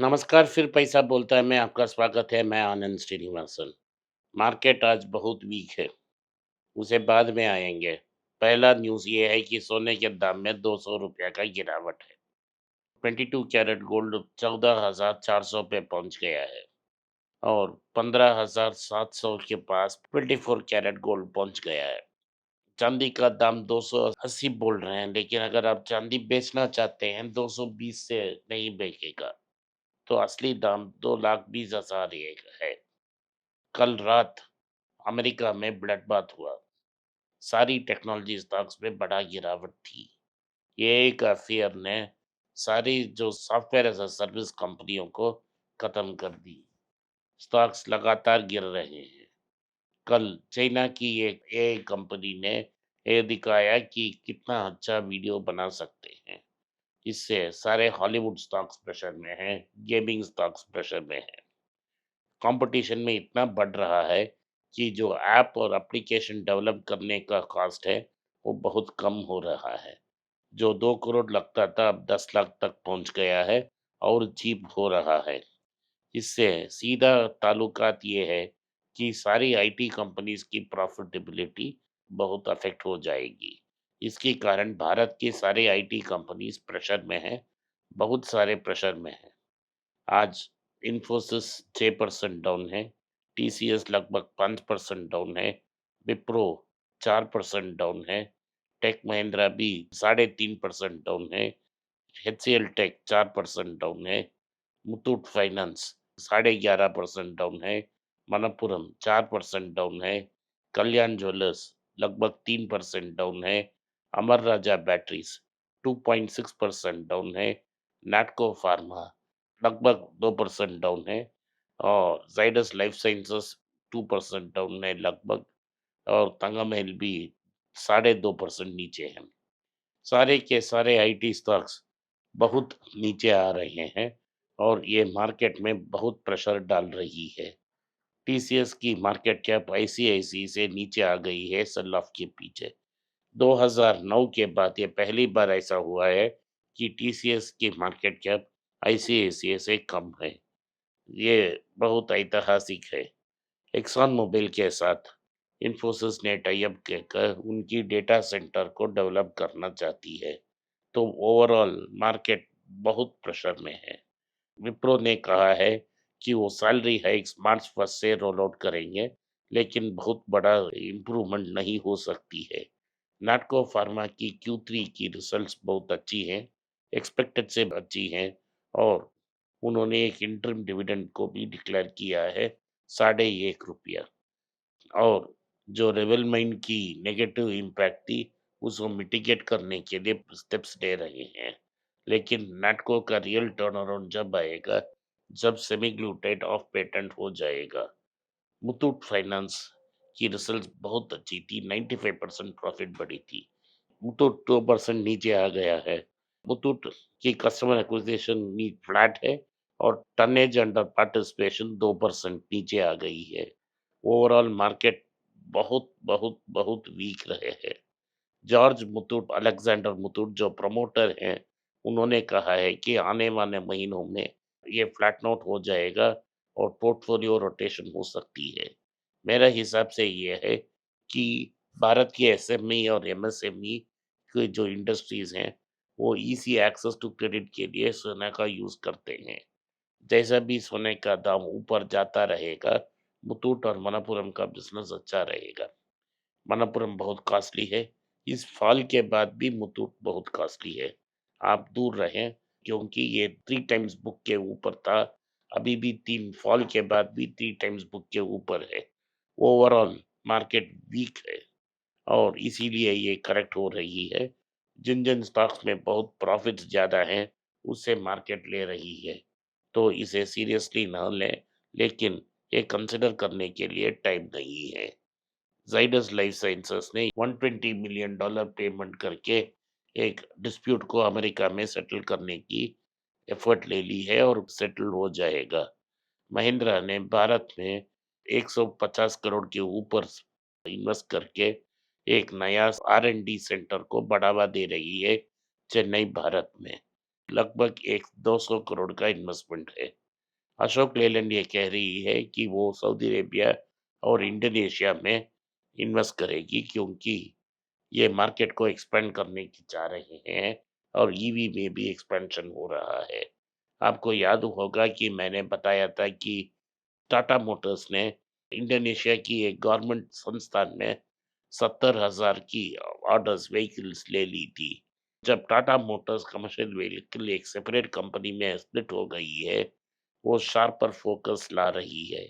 नमस्कार, फिर पैसा बोलता है मैं आपका स्वागत है, मैं आनंद श्रीनिवासन। मार्केट आज बहुत वीक है, उसे बाद में आएँगे। पहला न्यूज़ ये है कि सोने के दाम में ₹200 का गिरावट है। 22 कैरेट गोल्ड 14,400 पे पहुँच गया है और 15,700 के पास 24 कैरेट गोल्ड पहुँच गया है। चाँदी का दाम 280 बोल रहे हैं, लेकिन अगर आप चाँदी बेचना चाहते हैं, 220 से नहीं बिकेगा। तो असली दाम 2,20,000 ये है। कल रात अमेरिका में ब्लडबाथ हुआ। सारी टेक्नोलॉजी स्टॉक्स में बड़ा गिरावट थी। ये एक अफेयर ने सारी जो सॉफ्टवेयर एज़ अ सर्विस कंपनियों को खत्म कर दी। स्टॉक्स लगातार गिर रहे हैं। कल चाइना की एक एआई कंपनी ने ये दिखाया कि कितना अच्छा वीडियो बना सकते हैं। इससे सारे हॉलीवुड स्टॉक्स प्रेशर में हैं, गेमिंग स्टॉक्स प्रेशर में हैं। कंपटीशन में इतना बढ़ रहा है कि जो ऐप और एप्लीकेशन डेवलप करने का कॉस्ट है, वो बहुत कम हो रहा है। जो 2 करोड़ लगता था, अब 10 लाख तक पहुंच गया है और चीप हो रहा है। इससे सीधा ताल्लुकात ये है कि सारी आईटी कंपनीज की प्रॉफिटेबिलिटी बहुत अफेक्ट हो जाएगी। इसके कारण भारत की सारी आईटी कंपनीज प्रेशर में हैं, बहुत सारे प्रेशर में हैं। आज इन्फोसिस 6% डाउन है, टीसीएस लगभग 5% डाउन है, विप्रो 4% डाउन है, टेक महिंद्रा भी 3.5% डाउन है, एचसीएल टेक 4% डाउन है, मुथूट फाइनेंस 11.5% डाउन है, मनप्पुरम 4% डाउन है, कल्याण ज्वेलर्स लगभग 3% डाउन है, अमर राजा बैटरीज 2.6% डाउन है, नैटको फार्मा लगभग 2% डाउन है और जाइडस लाइफ साइंसेस 2% डाउन है लगभग और तंगमहल भी 2.5% नीचे है। सारे के सारे आईटी स्टॉक्स बहुत नीचे आ रहे हैं और ये मार्केट में बहुत प्रेशर डाल रही है। टीसीएस की मार्केट कैप आईसीआईसी से नीचे आ गई है सेल ऑफ के पीछे। 2009 के बाद ये पहली बार ऐसा हुआ है कि टीसीएस की मार्केट कैप आईसीआईसीआई से कम है। ये बहुत ऐतिहासिक है। एक्सन मोबिल के साथ इन्फोसिस ने टाई अप कर उनकी डेटा सेंटर को डेवलप करना चाहती है। तो ओवरऑल मार्केट बहुत प्रेशर में है। विप्रो ने कहा है कि वो सैलरी हाइक्स मार्च फर्स्ट से रोल आउट करेंगे, लेकिन बहुत बड़ा इम्प्रूवमेंट नहीं हो सकती है। नाटको फार्मा की Q3 की रिजल्ट्स बहुत अच्छी हैं, एक्सपेक्टेड से अच्छी हैं और उन्होंने एक इंटरिम डिविडेंड को भी डिक्लेयर किया है, ₹1.50 और जो रेवलमाइंड की नेगेटिव इम्पैक्ट थी, उसको मिटिगेट करने के लिए स्टेप्स ले रहे हैं। लेकिन नैटको का रियल टर्नअराउंड जब आएगा, जब सेमीग्लूटाइड ऑफ पेटेंट हो जाएगा। मुथूट फाइनेंस की रिजल्ट्स बहुत अच्छी थी, 95% प्रॉफिट बढ़ी थी। मुथूट 2% नीचे आ गया है। मुथूट की कस्टमर एक्विजिशन नी फ्लैट है और टनेज अंडर पार्टिसिपेशन 2% नीचे आ गई है। ओवरऑल मार्केट बहुत बहुत बहुत वीक रहे हैं। जॉर्ज मुथूट अलेक्जेंडर मुथूट जो प्रमोटर हैं, उन्होंने कहा है कि आने वाले महीनों में ये फ्लैट आउट हो जाएगा और पोर्टफोलियो रोटेशन हो सकती है। मेरे हिसाब से ये है कि भारत की एसएमई और एमएसएमई की जो इंडस्ट्रीज हैं, वो ईज़ी एक्सेस टू क्रेडिट के लिए सोना का यूज़ करते हैं। जैसा भी सोने का दाम ऊपर जाता रहेगा, मुथूट और मनप्पुरम का बिज़नेस अच्छा रहेगा। मनप्पुरम बहुत कॉस्टली है। इस फॉल के बाद भी मुथूट बहुत कॉस्टली है। आप दूर रहें क्योंकि ये 3 टाइम्स बुक के ऊपर था। अभी भी 3 फॉल के बाद भी 3 टाइम्स बुक के ऊपर है। ओवरऑल मार्केट वीक है और इसीलिए ये करेक्ट हो रही है। जिन-जिन स्टॉक्स में बहुत प्रॉफिट्स ज़्यादा हैं, उससे मार्केट ले रही है। तो इसे सीरियसली ना लें, लेकिन ये कंसिडर करने के लिए टाइम नहीं है। जाइडस लाइफ साइंसेस ने $120 मिलियन पेमेंट करके एक डिस्प्यूट को अमेरिका में सेटल करने की एफर्ट ले ली है और सेटल हो जाएगा। महिंद्रा ने भारत में 150 करोड़ के ऊपर इन्वेस्ट करके एक नया आर एंड डी सेंटर को बढ़ावा दे रही है चेन्नई भारत में। लगभग एक 200 करोड़ का इन्वेस्टमेंट है। अशोक लेलैंड ये कह रही है कि वो सऊदी अरेबिया और इंडोनेशिया में इन्वेस्ट करेगी, क्योंकि ये मार्केट को एक्सपेंड करने की चाह रहे हैं और ईवी में भी एक्सपेंशन हो रहा है। आपको याद होगा कि मैंने बताया था कि टाटा मोटर्स ने इंडोनेशिया की एक गवर्नमेंट संस्थान में 70,000 की ऑर्डर्स व्हीकल्स ले ली थी। जब टाटा मोटर्स कमर्शियल व्हीकल एक सेपरेट कंपनी में स्प्लिट हो गई है, वो शार्पर फोकस ला रही है।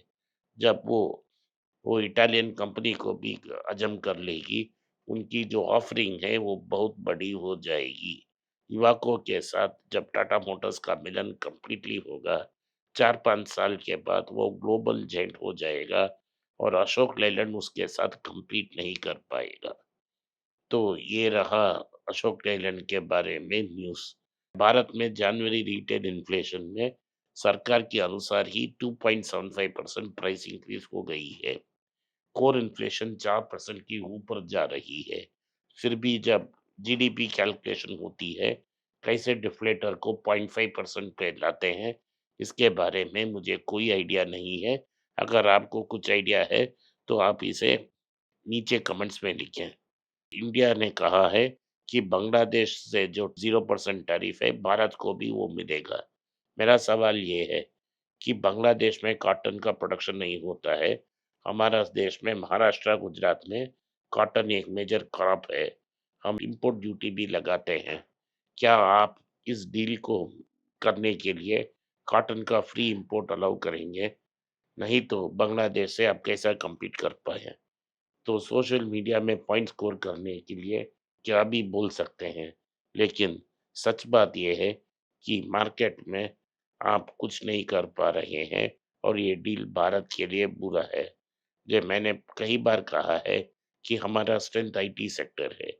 जब वो इटालियन कंपनी को भी हजम कर लेगी, उनकी जो ऑफरिंग है वो बहुत बड़ी हो जाएगी। इवाको के साथ जब टाटा मोटर्स का मिलन कंप्लीटली होगा, 4-5 साल के बाद वो ग्लोबल जेंट हो जाएगा और अशोक लेलैंड उसके साथ compete नहीं कर पाएगा। तो ये रहा अशोक लेलैंड के बारे में न्यूज़। भारत में जनवरी रिटेल इन्फ्लेशन में सरकार के अनुसार ही 2.75% प्राइस इंक्रीज हो गई है। कोर इन्फ्लेशन 4% की ऊपर जा रही है। फिर भी जब जीडीपी कैलकुलेशन होती है, कैसे डिफ्लेटर को 0.5% पे लाते हैं, इसके बारे में मुझे कोई आइडिया नहीं है। अगर आपको कुछ आइडिया है, तो आप इसे नीचे कमेंट्स में लिखें। इंडिया ने कहा है कि बांग्लादेश से जो 0% टैरिफ है, भारत को भी वो मिलेगा। मेरा सवाल ये है कि बांग्लादेश में कॉटन का प्रोडक्शन नहीं होता है। हमारा देश में महाराष्ट्र, गुजरात में कॉटन एक मेजर क्रॉप है। हम इंपोर्ट ड्यूटी भी लगाते हैं। क्या आप इस डील को करने के लिए कॉटन का फ्री इंपोर्ट अलाउ करेंगे? नहीं तो बांग्लादेश से आप कैसा कम्पीट कर पाए? तो सोशल मीडिया में पॉइंट स्कोर करने के लिए क्या भी बोल सकते हैं, लेकिन सच बात यह है कि मार्केट में आप कुछ नहीं कर पा रहे हैं और ये डील भारत के लिए बुरा है। जो मैंने कई बार कहा है कि हमारा स्ट्रेंथ आईटी सेक्टर है,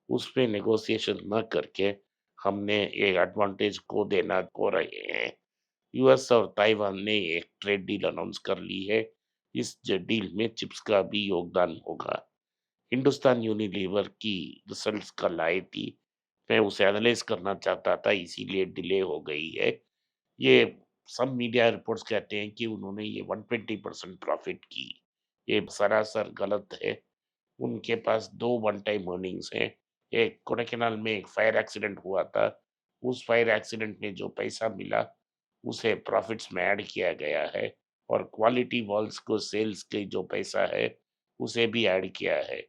उसमें नेगोशिएशन न करके हमने ये एडवांटेज को देना को रहे हैं। यूएस और ताइवान ने एक ट्रेड डील अनाउंस कर ली है। इस डील में चिप्स का भी योगदान होगा। हिंदुस्तान यूनिलीवर की रिजल्ट्स कल आई थी। मैं उसे एनालाइज करना चाहता था, इसीलिए डिले हो गई है। ये सब मीडिया रिपोर्ट्स कहते हैं कि उन्होंने ये 120% प्रॉफिट की। ये सरासर गलत है। उनके पास 2 वन टाइम अर्निंग्स हैं। एक कोडाईकनाल में एक फायर एक्सीडेंट हुआ था। उस फायर एक्सीडेंट में जो पैसा मिला, उसे प्रॉफिट्स में ऐड किया गया है और क्वालिटी वॉल्स को सेल्स के जो पैसा है, उसे भी ऐड किया है।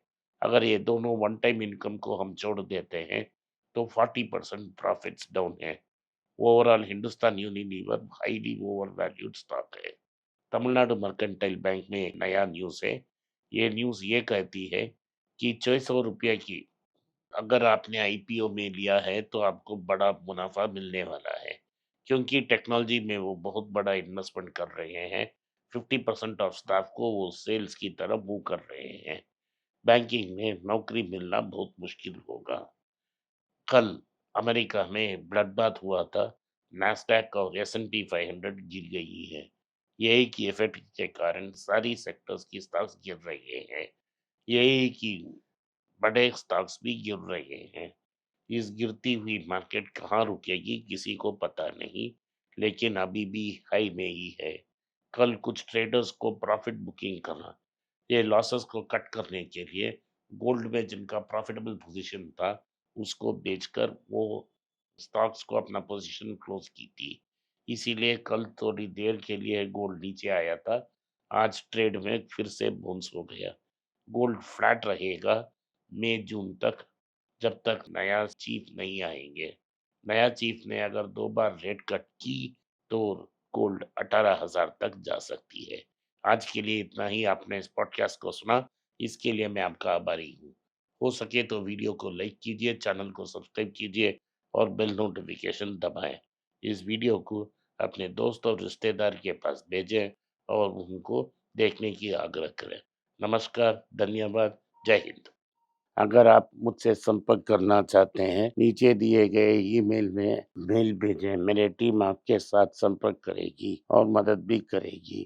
अगर ये दोनों वन टाइम इनकम को हम जोड़ देते हैं, तो 40% प्रॉफिट्स डाउन है। Overall Hindustan Unilever highly over valued stock है। तमिलनाडु मर्केंटाइल बैंक में एक नया न्यूज़ है। ये न्यूज़ ये कहती है कि ₹600 की अगर आपने आईपीओ में लिया है, तो आपको बड़ा मुनाफ़ा मिलने वाला है, क्योंकि टेक्नोलॉजी में वो बहुत बड़ा इन्वेस्टमेंट कर रहे हैं। 50% ऑफ स्टाफ को वो सेल्स की तरफ मूव कर रहे हैं। बैंकिंग में नौकरी मिलना बहुत मुश्किल होगा। कल अमेरिका में ब्लडबाथ हुआ था। नैस्डैक और एस&पी 500 गिर गई है। यही की इफेक्ट के कारण सारी सेक्टर्स की स्टॉक्स गिर रहे हैं। यही की बड़े स्टॉक्स भी गिर रहे हैं। इस गिरती हुई मार्केट कहाँ रुकेगी, किसी को पता नहीं, लेकिन अभी भी हाई में ही है। कल कुछ ट्रेडर्स को प्रॉफिट बुकिंग करना, ये लॉसेस को कट करने के लिए गोल्ड में जिनका प्रॉफिटेबल पोजीशन था, उसको बेचकर वो स्टॉक्स को अपना पोजीशन क्लोज की थी। इसीलिए कल थोड़ी देर के लिए गोल्ड नीचे आया था। आज ट्रेड में फिर से बाउंस हो गया। गोल्ड फ्लैट रहेगा मई जून तक, जब तक नया चीफ नहीं आएंगे। नया चीफ ने अगर 2 बार रेट कट की, तो गोल्ड 18,000 तक जा सकती है। आज के लिए इतना ही। आपने इस पॉडकास्ट को सुना, इसके लिए मैं आपका आभारी हूँ। हो सके तो वीडियो को लाइक कीजिए, चैनल को सब्सक्राइब कीजिए और बेल नोटिफिकेशन दबाएं। इस वीडियो को अपने दोस्त और रिश्तेदार के पास भेजें और उनको देखने की आग्रह करें। नमस्कार, धन्यवाद, जय हिंद। अगर आप मुझसे संपर्क करना चाहते हैं, नीचे दिए गए ईमेल में मेल भेजें। मेरी टीम आपके साथ संपर्क करेगी और मदद भी करेगी।